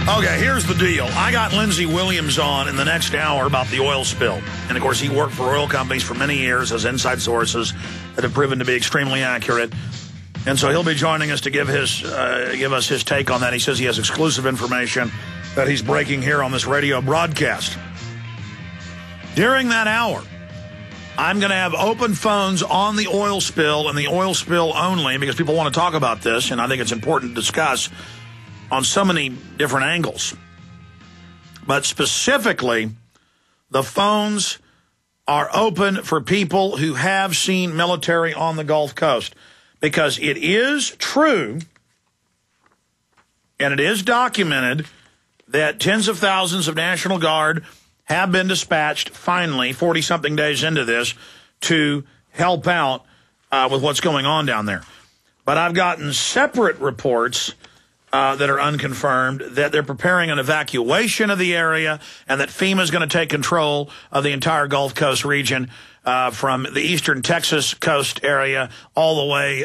Okay, here's the deal. I got Lindsey Williams on in the next hour about the oil spill. And, of course, he worked for oil companies for many years as inside sources that have proven to be extremely accurate. And so he'll be joining us to give us his take on that. He says he has exclusive information that he's breaking here on this radio broadcast. During that hour, I'm going to have open phones on the oil spill and the oil spill only because people want to talk about this, and I think it's important to discuss on so many different angles. But specifically, the phones are open for people who have seen military on the Gulf Coast. Because it is true, and it is documented, that tens of thousands of National Guard have been dispatched, finally, 40-something days into this, to help out with what's going on down there. But I've gotten separate reports that are unconfirmed, that they're preparing an evacuation of the area and that FEMA is going to take control of the entire Gulf Coast region from the eastern Texas coast area all the way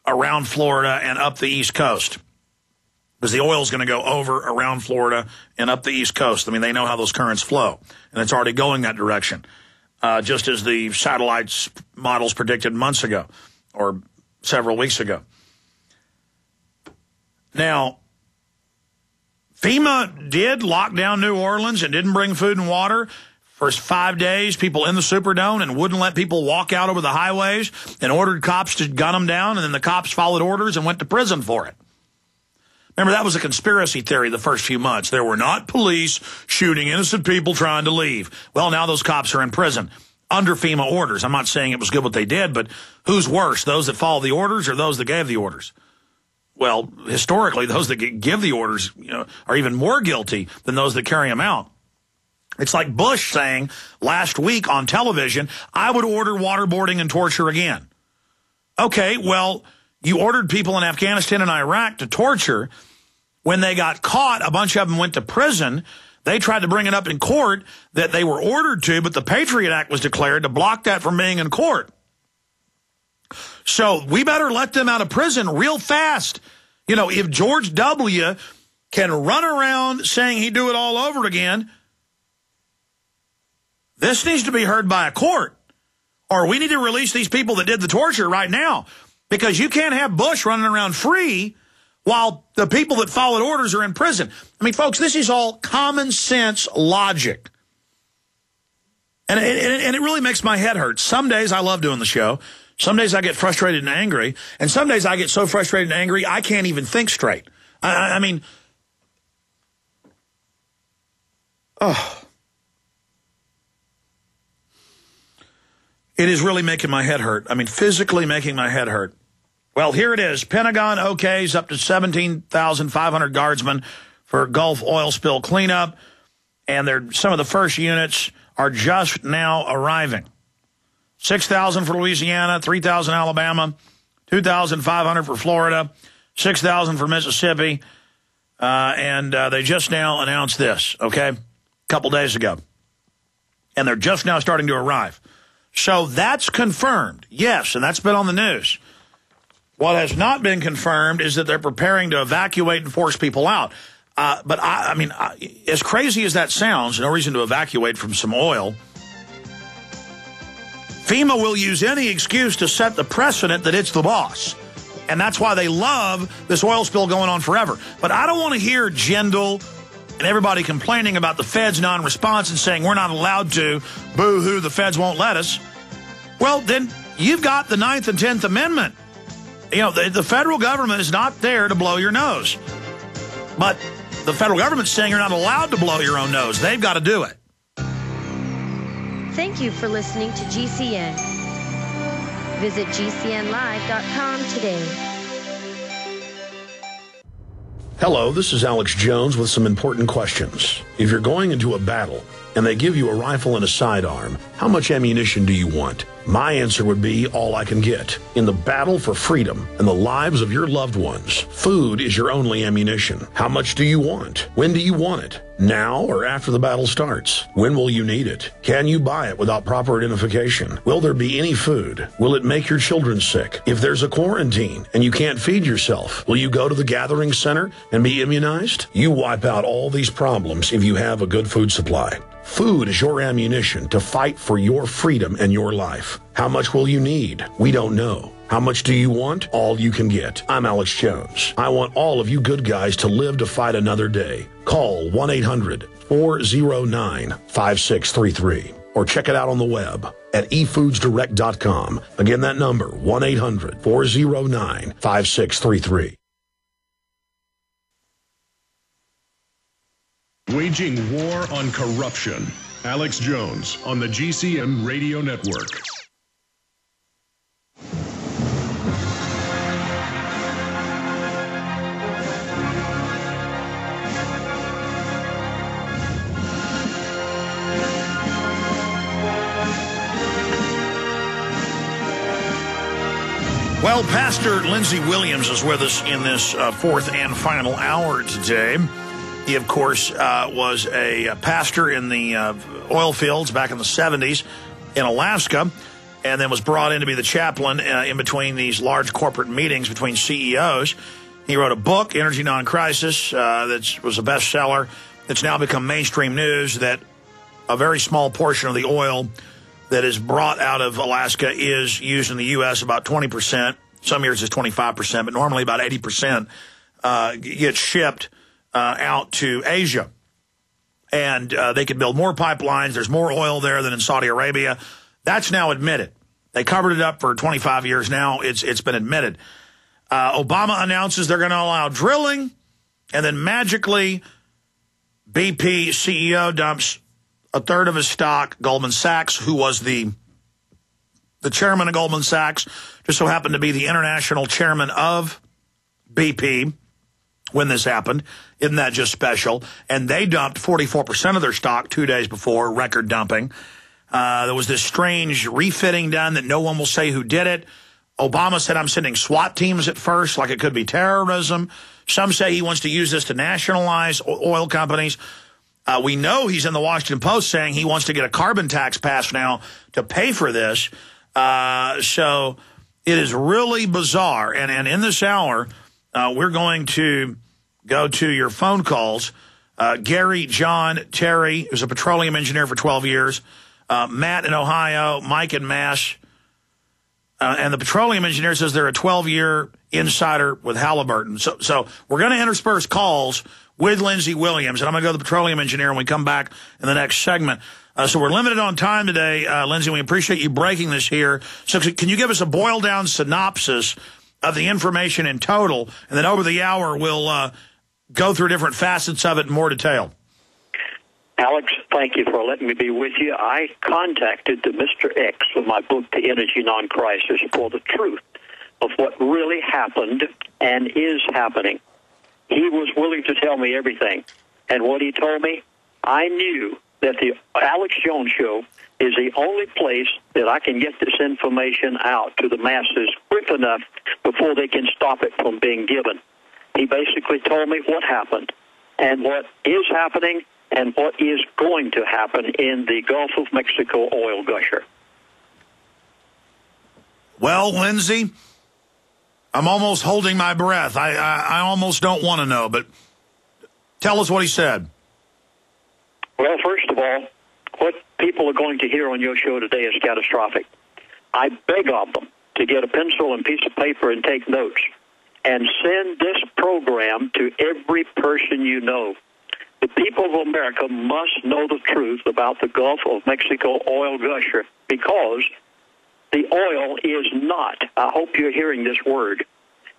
around Florida and up the East Coast. Because the oil is going to go over around Florida and up the East Coast. I mean, they know how those currents flow, and it's already going that direction, just as the satellites models predicted months ago or several weeks ago. Now, FEMA did lock down New Orleans and didn't bring food and water. First 5 days, people in the Superdome and wouldn't let people walk out over the highways and ordered cops to gun them down, and then the cops followed orders and went to prison for it. Remember, that was a conspiracy theory the first few months. There were not police shooting innocent people trying to leave. Well, now those cops are in prison under FEMA orders. I'm not saying it was good what they did, but who's worse, those that follow the orders or those that gave the orders? Well, historically, those that give the orders, are even more guilty than those that carry them out. It's like Bush saying last week on television, I would order waterboarding and torture again. Okay, well, you ordered people in Afghanistan and Iraq to torture. When they got caught, a bunch of them went to prison. They tried to bring it up in court that they were ordered to, but the Patriot Act was declared to block that from being in court. So we better let them out of prison real fast. If George W. can run around saying he'd do it all over again, this needs to be heard by a court. Or we need to release these people that did the torture right now. Because you can't have Bush running around free while the people that followed orders are in prison. I mean, folks, this is all common sense logic. And it really makes my head hurt. Some days I love doing the show. Some days I get frustrated and angry. And some days I get so frustrated and angry I can't even think straight. I mean, it is really making my head hurt. I mean, physically making my head hurt. Well, here it is. Pentagon okays up to 17,500 guardsmen for Gulf oil spill cleanup. And some of the first units are just now arriving. 6,000 for Louisiana, 3,000 Alabama, 2,500 for Florida, 6,000 for Mississippi. And they just now announced this, okay, a couple days ago. And they're just now starting to arrive. So that's confirmed, yes, and that's been on the news. What has not been confirmed is that they're preparing to evacuate and force people out. But, I mean, as crazy as that sounds, no reason to evacuate from some oil. FEMA will use any excuse to set the precedent that it's the boss. And that's why they love this oil spill going on forever. But I don't want to hear Jindal and everybody complaining about the Fed's non-response and saying we're not allowed to, boo-hoo, the Feds won't let us. Well, then you've got the 9th and 10th Amendment. The federal government is not there to blow your nose. But the federal government's saying you're not allowed to blow your own nose. They've got to do it. Thank you for listening to GCN. Visit GCNlive.com today. Hello, this is Alex Jones with some important questions. If you're going into a battle and they give you a rifle and a sidearm, how much ammunition do you want? My answer would be all I can get. In the battle for freedom and the lives of your loved ones, food is your only ammunition. How much do you want? When do you want it? Now or after the battle starts? When will you need it? Can you buy it without proper identification? Will there be any food? Will it make your children sick? If there's a quarantine and you can't feed yourself, will you go to the gathering center and be immunized? You wipe out all these problems if you have a good food supply. Food is your ammunition to fight for your freedom and your life. How much will you need? We don't know. How much do you want? All you can get. I'm Alex Jones. I want all of you good guys to live to fight another day. Call 1-800-409-5633 or check it out on the web at efoodsdirect.com. Again, that number, 1-800-409-5633. Waging war on corruption. Alex Jones on the GCN Radio Network. Well, Pastor Lindsey Williams is with us in this fourth and final hour today. He, of course, was a pastor in the oil fields back in the 70s in Alaska, and then was brought in to be the chaplain in between these large corporate meetings between CEOs. He wrote a book, Energy Non-Crisis, that was a bestseller. It's now become mainstream news that a very small portion of the oil that is brought out of Alaska is used in the U.S., about 20%. Some years it's 25%, but normally about 80% gets shipped out to Asia. And they could build more pipelines. There's more oil there than in Saudi Arabia. That's now admitted. They covered it up for 25 years now. It's been admitted. Obama announces they're going to allow drilling, and then magically BP CEO dumps a third of his stock. Goldman Sachs, who was the chairman of Goldman Sachs, just so happened to be the international chairman of BP when this happened. Isn't that just special? And they dumped 44% of their stock 2 days before, record dumping. There was this strange refitting done that no one will say who did it. Obama said, I'm sending SWAT teams at first, like it could be terrorism. Some say he wants to use this to nationalize oil companies. We know he's in the Washington Post saying he wants to get a carbon tax passed now to pay for this. So it is really bizarre. And in this hour, we're going to go to your phone calls. Gary, John, Terry, who's a petroleum engineer for 12 years. Matt in Ohio, Mike in Mass. And the petroleum engineer says they're a 12-year insider with Halliburton. So we're going to intersperse calls with Lindsey Williams, and I'm going to go to the petroleum engineer when we come back in the next segment. So we're limited on time today, Lindsey. We appreciate you breaking this here. So can you give us a boiled-down synopsis of the information in total, and then over the hour we'll go through different facets of it in more detail? Alex, thank you for letting me be with you. I contacted the Mr. X with my book, The Energy Non-Crisis, for the truth of what really happened and is happening. He was willing to tell me everything. And what he told me, I knew that the Alex Jones Show is the only place that I can get this information out to the masses quick enough before they can stop it from being given. He basically told me what happened and what is happening and what is going to happen in the Gulf of Mexico oil gusher. Well, Lindsey, I'm almost holding my breath. I almost don't want to know, but tell us what he said. Well, first of all, what people are going to hear on your show today is catastrophic. I beg of them to get a pencil and piece of paper and take notes and send this program to every person you know. The people of America must know the truth about the Gulf of Mexico oil gusher because the oil is not, I hope you're hearing this word,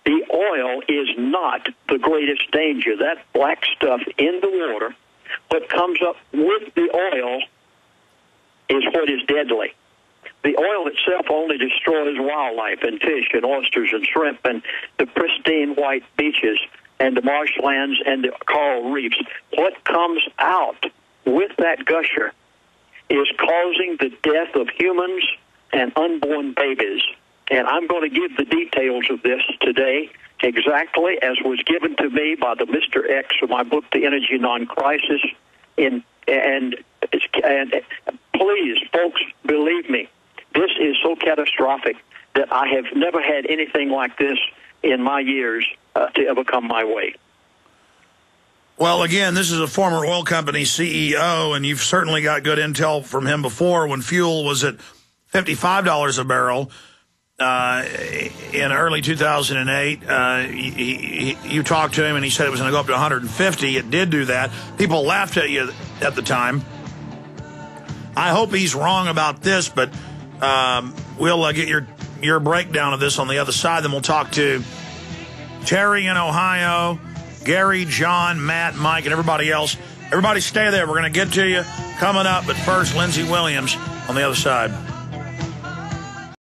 the oil is not the greatest danger. That black stuff in the water, what comes up with the oil is what is deadly. The oil itself only destroys wildlife and fish and oysters and shrimp and the pristine white beaches and the marshlands and the coral reefs. What comes out with that gusher is causing the death of humans and unborn babies. And I'm going to give the details of this today, exactly as was given to me by the Mr. X of my book, The Energy Non-Crisis. And please, folks, believe me, this is so catastrophic that I have never had anything like this in my years to ever come my way. Well, again, this is a former oil company CEO, and you've certainly got good intel from him before when fuel was at $55 a barrel in early 2008. You talked to him, and he said it was going to go up to 150. It did do that. People laughed at you at the time. I hope he's wrong about this, but we'll get your breakdown of this on the other side. Then we'll talk to Terry in Ohio, Gary, John, Matt, Mike, and everybody else. Everybody stay there. We're going to get to you coming up. But first, Lindsey Williams on the other side.